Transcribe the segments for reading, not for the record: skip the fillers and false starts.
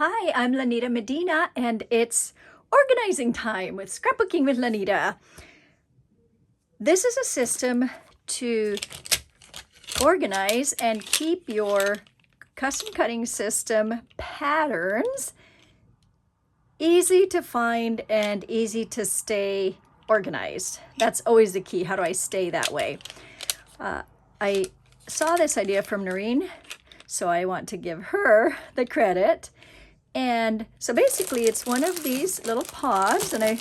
Hi, I'm Lanita Medina, and it's organizing time with Scrapbooking with Lanita. This is a system to organize and keep your custom cutting system patterns easy to find and easy to stay organized. That's always the key. How do I stay that way? I saw this idea from Noreen, so I want to give her the credit. And so basically it's one of these little pods, and I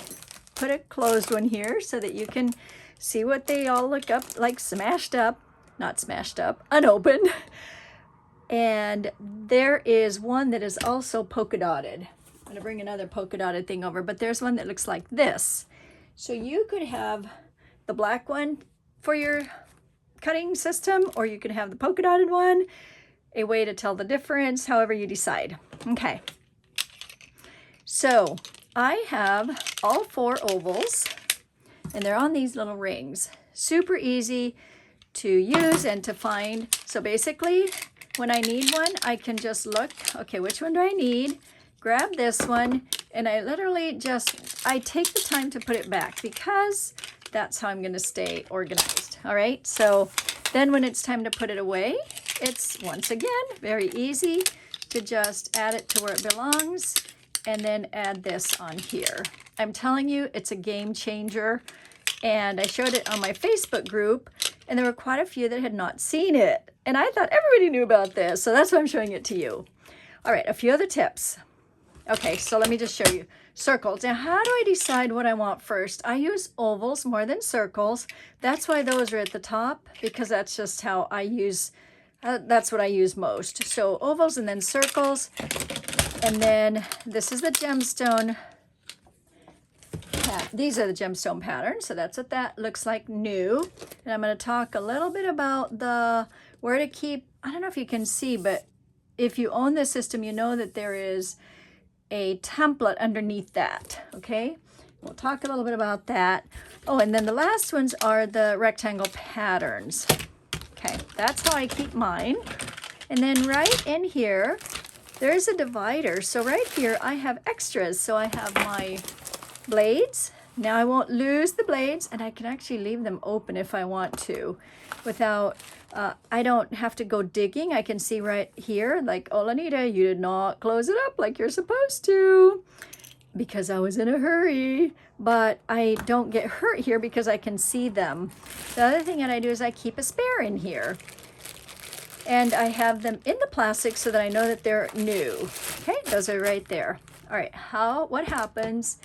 put a closed one here so that you can see what they all look up like, smashed up, not smashed up, unopened. And there is one that is also polka dotted. I'm going to bring another polka dotted thing over, but there's one that looks like this. So you could have the black one for your cutting system, or you could have the polka dotted one, a way to tell the difference, however you decide. Okay. So I have all 4 ovals, and they're on these little rings. Super easy to use and to find. So basically, when I need one, I can just look, okay, which one do I need? Grab this one, and I literally I take the time to put it back because that's how I'm going to stay organized. All right, so then when it's time to put it away, it's once again very easy to just add it to where it belongs and then add this on here. I'm telling you, it's a game changer. And I showed it on my Facebook group, and there were quite a few that had not seen it. And I thought everybody knew about this, so that's why I'm showing it to you. All right, a few other tips. Okay, so let me just show you. Circles. Now, how do I decide what I want first? I use ovals more than circles. That's why those are at the top, because that's just how I use, that's what I use most. So ovals and then circles. And then this is the gemstone. These are the gemstone patterns, so that's what that looks like new. And I'm going to talk a little bit about where to keep. I don't know if you can see, but if you own this system, you know that there is a template underneath that. Okay, we'll talk a little bit about that. Oh, and then the last ones are the rectangle patterns. Okay, that's how I keep mine. And then right in here, there's a divider. So right here, I have extras. So I have my blades. Now I won't lose the blades, and I can actually leave them open if I want to without, I don't have to go digging. I can see right here, like, oh, Lanita, you did not close it up like you're supposed to because I was in a hurry, but I don't get hurt here because I can see them. The other thing that I do is I keep a spare in here. And I have them in the plastic so that I know that they're new. Okay, those are right there. All right, what happens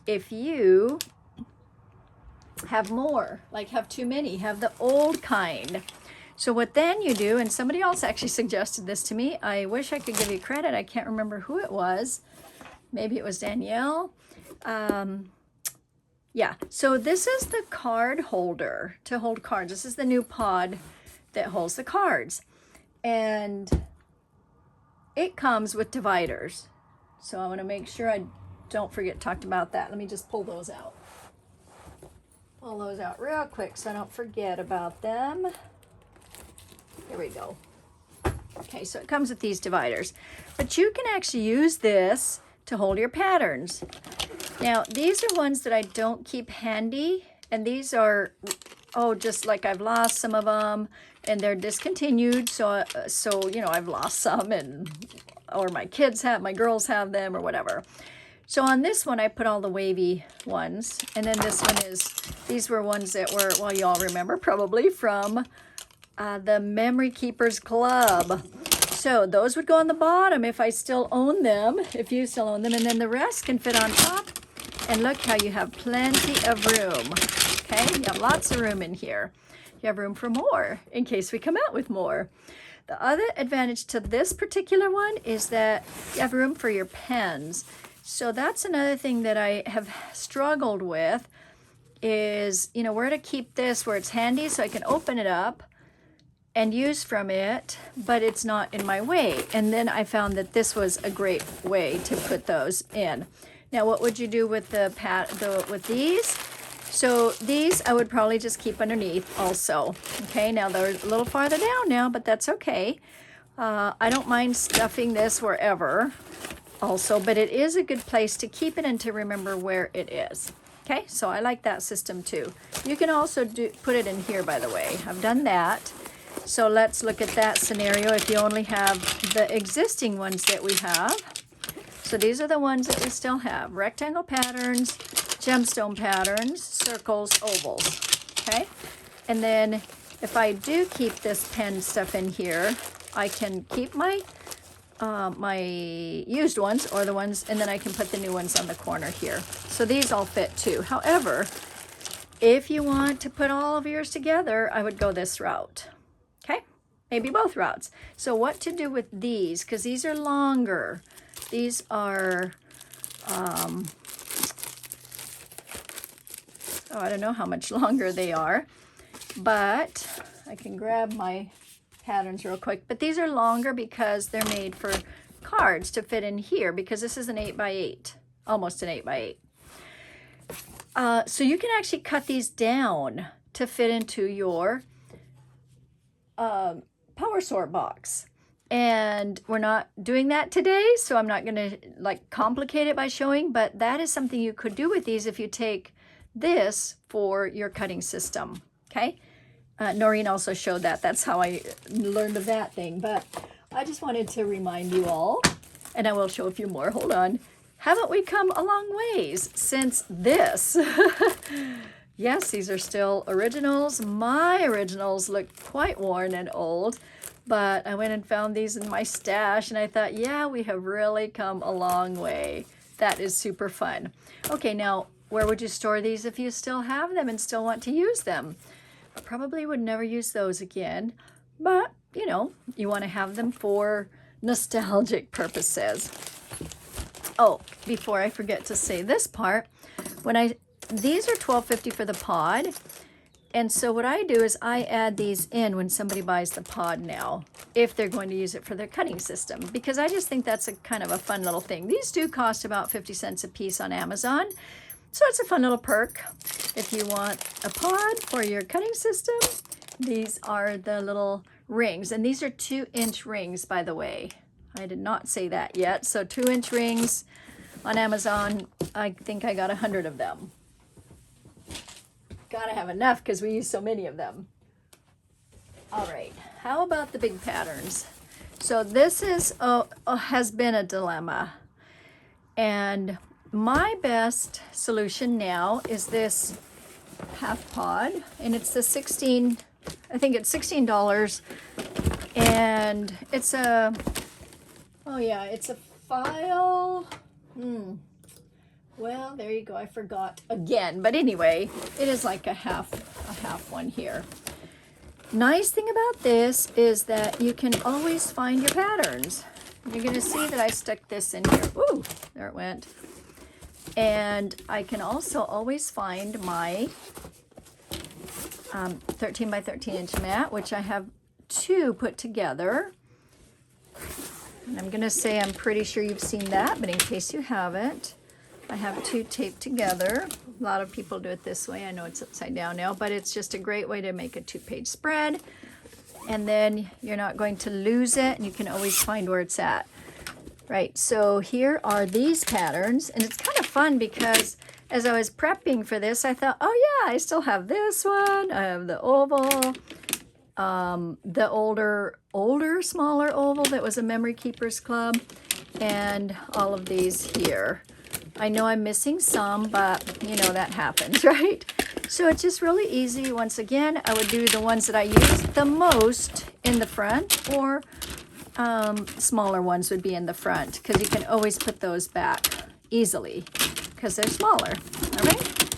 if you have more, like have too many, have the old kind? So what then you do, and somebody else actually suggested this to me. I wish I could give you credit. I can't remember who it was. Maybe it was Danielle. Yeah, so this is the card holder to hold cards. This is the new pod that holds the cards. And it comes with dividers. So I want to make sure I don't forget talked about that. Let me just pull those out. Pull those out real quick so I don't forget about them. Here we go. Okay, so it comes with these dividers. But you can actually use this to hold your patterns. Now, these are ones that I don't keep handy. And these are, oh, just like I've lost some of them. And they're discontinued, so you know, I've lost some, or my girls have them, or whatever. So on this one, I put all the wavy ones, and then this one these were ones that were, well, you all remember probably from the Memory Keepers Club. So those would go on the bottom if I still own them, if you still own them, and then the rest can fit on top. And look how you have plenty of room. Okay, you have lots of room in here. You have room for more in case we come out with more. The other advantage to this particular one is that you have room for your pens. So that's another thing that I have struggled with is, you know, where to keep this where it's handy so I can open it up and use from it, but it's not in my way. And then I found that this was a great way to put those in. Now, what would you do with with these? So these I would probably just keep underneath also. Okay, now they're a little farther down now, but that's okay. I don't mind stuffing this wherever. also, but it is a good place to keep it and to remember where it is. Okay, so I like that system too. You can also put it in here, by the way. I've done that. So let's look at that scenario if you only have the existing ones that we have. So these are the ones that we still have. Rectangle patterns, gemstone patterns, circles, ovals. Okay, and then if I do keep this pen stuff in here, I can keep my my used ones or the ones, and then I can put the new ones on the corner here. So these all fit too. However, if you want to put all of yours together, I would go this route. Okay, maybe both routes. So what to do with these, because these are longer. These are, oh, I don't know how much longer they are, but I can grab my patterns real quick. But these are longer because they're made for cards to fit in here, because this is an 8x8, almost an 8x8. So you can actually cut these down to fit into your power sort box. And we're not doing that today, so I'm not going to like complicate it by showing, but that is something you could do with these if you take this for your cutting system. Okay. Noreen also showed that. That's how I learned of that thing. But I just wanted to remind you all, and I will show a few more. Hold on. Haven't we come a long ways since this? Yes, these are still originals. My originals look quite worn and old, but I went and found these in my stash, and I thought, yeah, we have really come a long way. That is super fun. Okay, now, where would you store these if you still have them and still want to use them? I probably would never use those again, but you know, you want to have them for nostalgic purposes. Oh, before I forget to say this part, these are $12.50 for the pod, and so what I do is I add these in when somebody buys the pod now, if they're going to use it for their cutting system, because I just think that's a kind of a fun little thing. These do cost about 50 cents a piece on Amazon. So it's a fun little perk. If you want a pod for your cutting system, these are the little rings. And these are 2-inch rings, by the way. I did not say that yet. So 2-inch rings on Amazon. I think I got 100 of them. Gotta have enough because we use so many of them. All right, how about the big patterns? So this is has been a dilemma. And my best solution now is this half pod, and it's the I think it's $16, and it's a, oh yeah, it's a file. Well, there you go, I forgot again, but anyway, it is like a half one here. Nice thing about this is that you can always find your patterns. You're going to see that I stuck this in here. Ooh, there it went. And I can also always find my 13 by 13 inch mat, which I have 2 put together. And I'm going to say I'm pretty sure you've seen that, but in case you haven't, I have 2 taped together. A lot of people do it this way. I know it's upside down now, but it's just a great way to make a 2-page spread. And then you're not going to lose it, and you can always find where it's at. Right, so here are these patterns, and it's kind of fun because as I was prepping for this, I thought, oh yeah, I still have this one. I have the oval, the older, smaller oval that was a Memory Keepers Club, and all of these here. I know I'm missing some, but you know, that happens, right? So it's just really easy. Once again, I would do the ones that I use the most in the front, or smaller ones would be in the front, because you can always put those back easily because they're smaller. All right.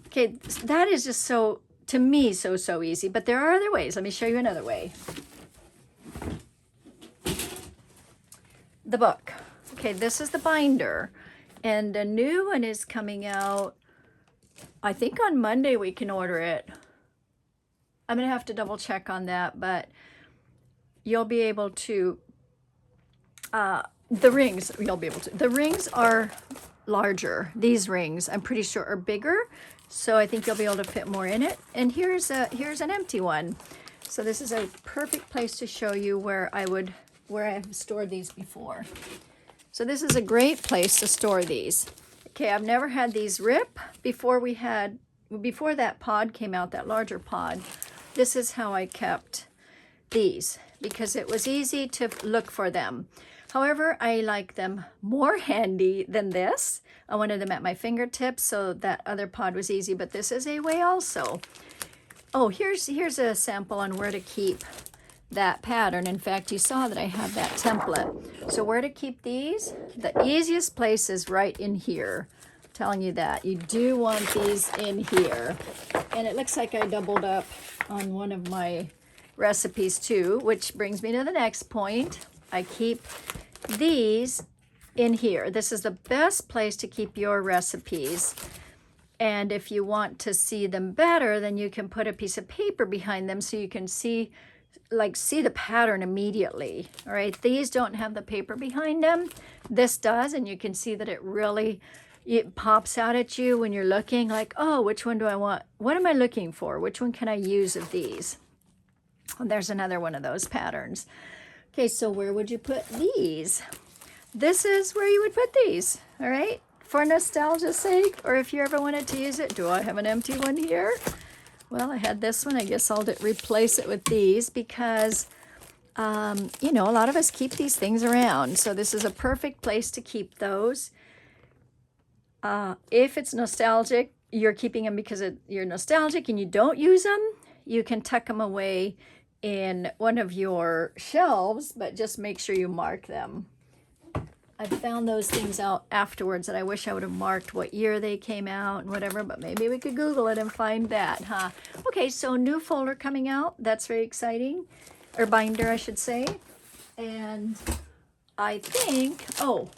Okay, that is just so, to me, so easy, but there are other ways. Let me show you another way. The book. Okay, this is the binder, and a new one is coming out. I think on Monday we can order it. I'm gonna have to double check on that, but you'll be able to, the rings are larger. These rings, I'm pretty sure, are bigger, so I think you'll be able to fit more in it. And here's an empty one. So this is a perfect place to show you where I have stored these before. So this is a great place to store these. Okay, I've never had these rip. Before that pod came out, that larger pod, this is how I kept these because it was easy to look for them. However, I like them more handy than this. I wanted them at my fingertips, so that other pod was easy, but this is a way also. Oh, here's a sample on where to keep that pattern. In fact, you saw that I have that template. So where to keep these? The easiest place is right in here. I'm telling you that. You do want these in here. And it looks like I doubled up on one of my recipes too, which brings me to the next point. I keep these in here. This is the best place to keep your recipes. And if you want to see them better, then you can put a piece of paper behind them so you can see the pattern immediately. All right, these don't have the paper behind them. This does, and you can see that it pops out at you when you're looking like, oh, which one do I want? What am I looking for? Which one can I use of these? Oh, there's another one of those patterns. Okay, so where would you put these? This is where you would put these, all right? For nostalgia's sake, or if you ever wanted to use it. Do I have an empty one here? Well, I had this one. I guess I'll replace it with these because, you know, a lot of us keep these things around. So this is a perfect place to keep those. If it's nostalgic, you're keeping them because you're nostalgic and you don't use them, you can tuck them away in one of your shelves, but just make sure you mark them. I found those things out afterwards that I wish I would have marked what year they came out and whatever, but maybe we could Google it and find that, huh? Okay, so new folder coming out. That's very exciting. Or binder, I should say. And I think, oh,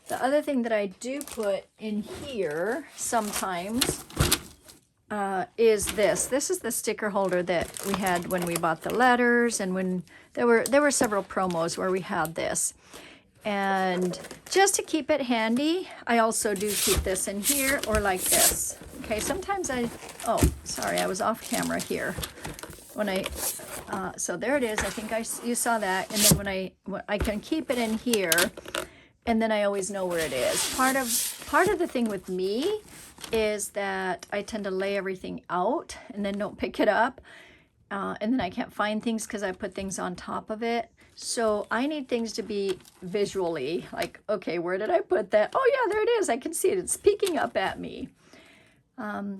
the other thing that I do put in here sometimes is this. This is the sticker holder that we had when we bought the letters, and when there were several promos where we had this. And just to keep it handy, I also do keep this in here or like this. Okay, sometimes oh, sorry, I was off camera here. So there it is. I think you saw that. And then when I can keep it in here, and then I always know where it is. Part of the thing with me is that I tend to lay everything out and then don't pick it up. And then I can't find things because I put things on top of it. So I need things to be visually like, okay, where did I put that? Oh yeah, there it is. I can see it. It's peeking up at me.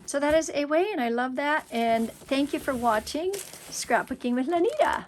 So that is a way, and I love that. And thank you for watching Scrapbooking with Lanita.